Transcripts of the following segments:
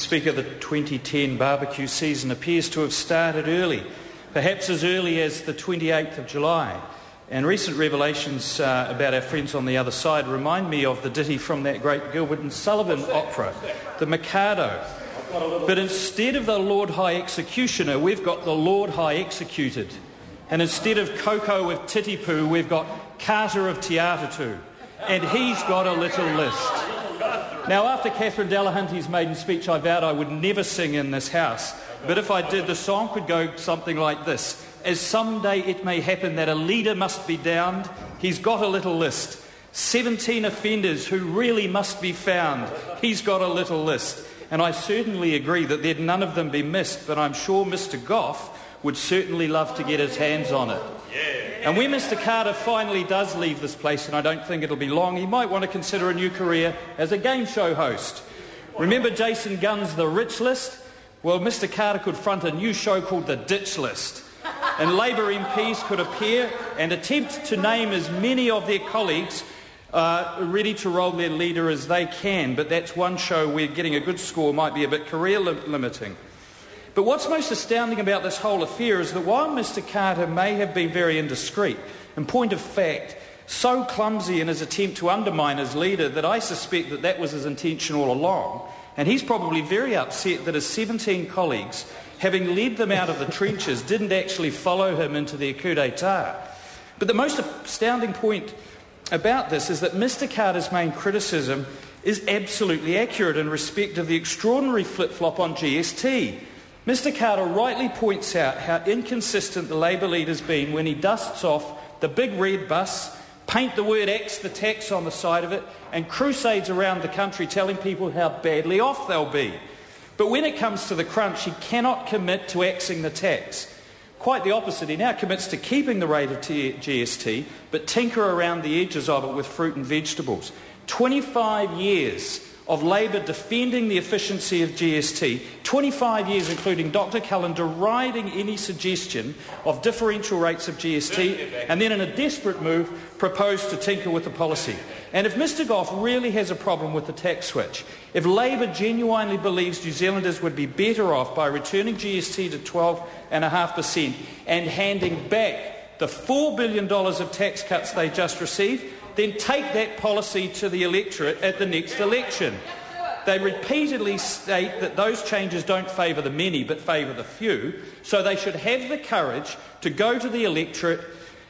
Speaker, the 2010 barbecue season appears to have started early, perhaps as early as the 28th of July. And recent revelations about our friends on the other side remind me of the ditty from that great Gilbert and Sullivan opera, The Mikado. But instead of the Lord High Executioner, we've got the Lord High Executed. And instead of Coco with Titipu, we've got Carter of Te Atatū. And he's got a little list. Now, after Catherine Delahunty's maiden speech, I vowed I would never sing in this house. But if I did, the song could go something like this. As someday it may happen that a leader must be downed, he's got a little list. 17 offenders who really must be found, he's got a little list. And I certainly agree that there'd none of them be missed, but I'm sure Mr Goff would certainly love to get his hands on it. And when Mr Carter finally does leave this place, and I don't think it'll be long, he might want to consider a new career as a game show host. Remember Jason Gunn's The Rich List? Well, Mr Carter could front a new show called The Ditch List. And Labour MPs could appear and attempt to name as many of their colleagues ready to roll their leader as they can, but that's one show where getting a good score might be a bit career limiting. But what's most astounding about this whole affair is that while Mr Carter may have been very indiscreet, in point of fact, so clumsy in his attempt to undermine his leader that I suspect that that was his intention all along, and he's probably very upset that his 17 colleagues, having led them out of the trenches, didn't actually follow him into their coup d'etat. But the most astounding point about this is that Mr Carter's main criticism is absolutely accurate in respect of the extraordinary flip-flop on GST. Mr Carter rightly points out how inconsistent the Labour leader's been when he dusts off the big red bus, paint the word X the tax on the side of it, and crusades around the country telling people how badly off they'll be. But when it comes to the crunch, he cannot commit to axing the tax. Quite the opposite, he now commits to keeping the rate of GST, but tinker around the edges of it with fruit and vegetables. 25 years of Labour defending the efficiency of GST, 25 years including Dr Cullen deriding any suggestion of differential rates of GST, and then in a desperate move proposed to tinker with the policy. And if Mr Goff really has a problem with the tax switch, if Labour genuinely believes New Zealanders would be better off by returning GST to 12.5% and handing back the $4 billion of tax cuts they just received, then take that policy to the electorate at the next election. They repeatedly state that those changes don't favour the many but favour the few, so they should have the courage to go to the electorate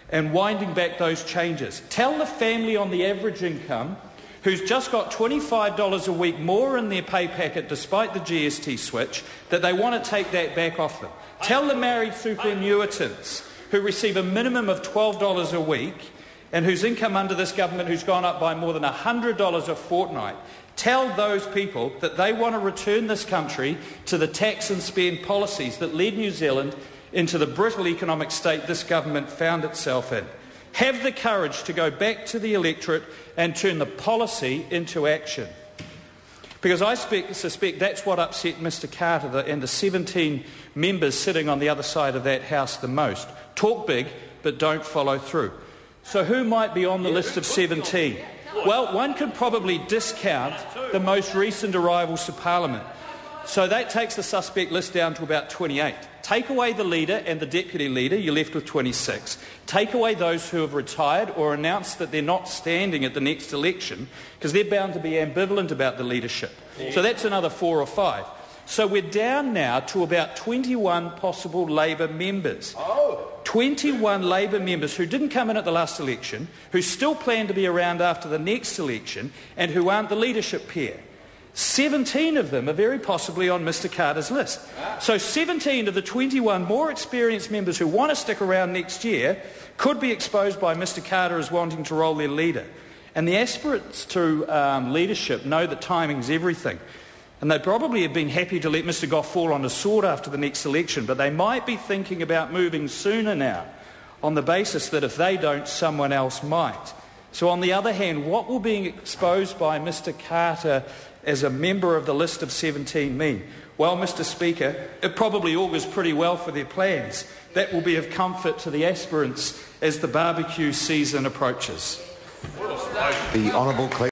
and winding back those changes. Tell the family on the average income who's just got $25 a week more in their pay packet despite the GST switch that they want to take that back off them. Tell the married superannuitants who receive a minimum of $12 a week and whose income under this government who's gone up by more than $100 a fortnight, tell those people that they want to return this country to the tax and spend policies that led New Zealand into the brittle economic state this government found itself in. Have the courage to go back to the electorate and turn the policy into action. Because I suspect that's what upset Mr Carter and the 17 members sitting on the other side of that House the most. Talk big, but don't follow through. So who might be on the list of 17? Well, one could probably discount the most recent arrivals to Parliament. So that takes the suspect list down to about 28. Take away the leader and the deputy leader, you're left with 26. Take away those who have retired or announced that they're not standing at the next election, because they're bound to be ambivalent about the leadership. So that's another 4 or 5. So we're down now to about 21 possible Labour members. 21 Labour members who didn't come in at the last election, who still plan to be around after the next election, and who aren't the leadership pair. 17 of them are very possibly on Mr Carter's list. So 17 of the 21 more experienced members who want to stick around next year could be exposed by Mr Carter as wanting to roll their leader. And the aspirants to leadership know that timing's everything. And they probably have been happy to let Mr Goff fall on his sword after the next election, but they might be thinking about moving sooner now on the basis that if they don't, someone else might. So on the other hand, what will being exposed by Mr Carter as a member of the list of 17 mean? Well, Mr Speaker, it probably augurs pretty well for their plans. That will be of comfort to the aspirants as the barbecue season approaches. The Honourable